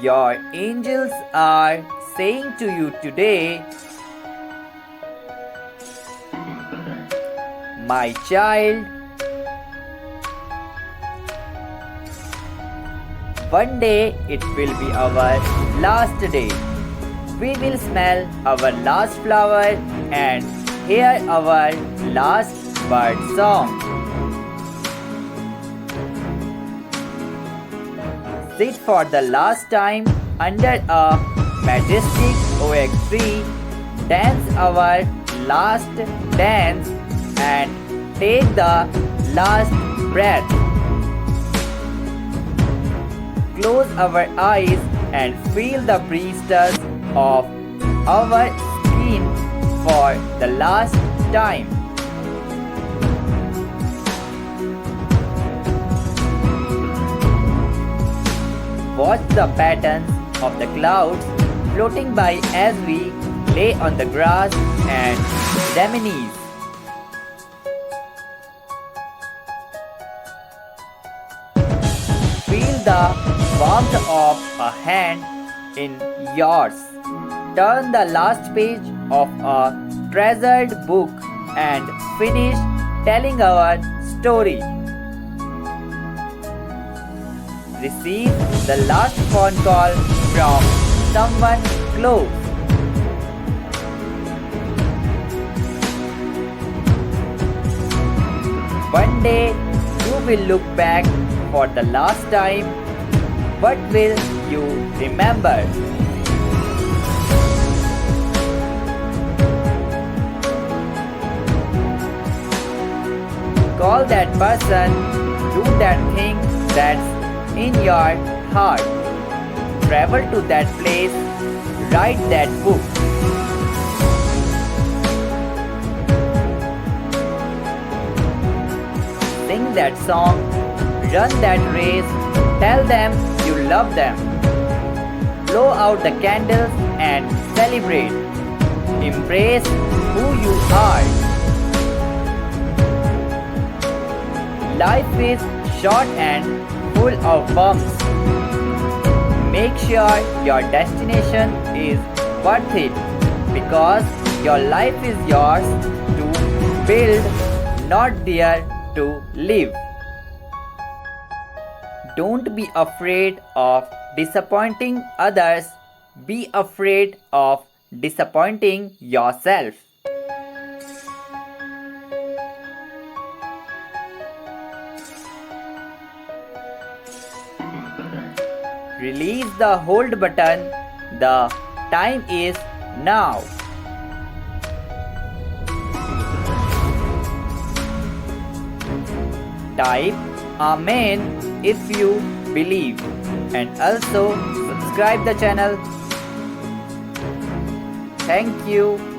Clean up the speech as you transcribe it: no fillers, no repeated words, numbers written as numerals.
Your angels are saying to you today, my child, one day it will be our last day. We will smell our last flower and hear our last bird song. Sit for the last time under a majestic oak tree, dance our last dance, and take the last breath. Close our eyes and feel the breezes of our skin for the last time. Watch the patterns of the clouds floating by as we lay on the grass and reminisce. Feel the warmth of a hand in yours. Turn the last page of a treasured book and finish telling our story. Receive the last phone call from someone close. One day you will look back for the last time. What will you remember? Call that person, do that thing that's in your heart. Travel to that place, write that book. Sing that song, run that race, tell them you love them. Blow out the candles and celebrate. Embrace who you are. Life is short and full of bumps. Make sure your destination is worth it because your life is yours to build, not there to live. Don't be afraid of disappointing others. Be afraid of disappointing yourself. Release the hold button. The time is now. Type Amen if you believe and also subscribe the channel. Thank you.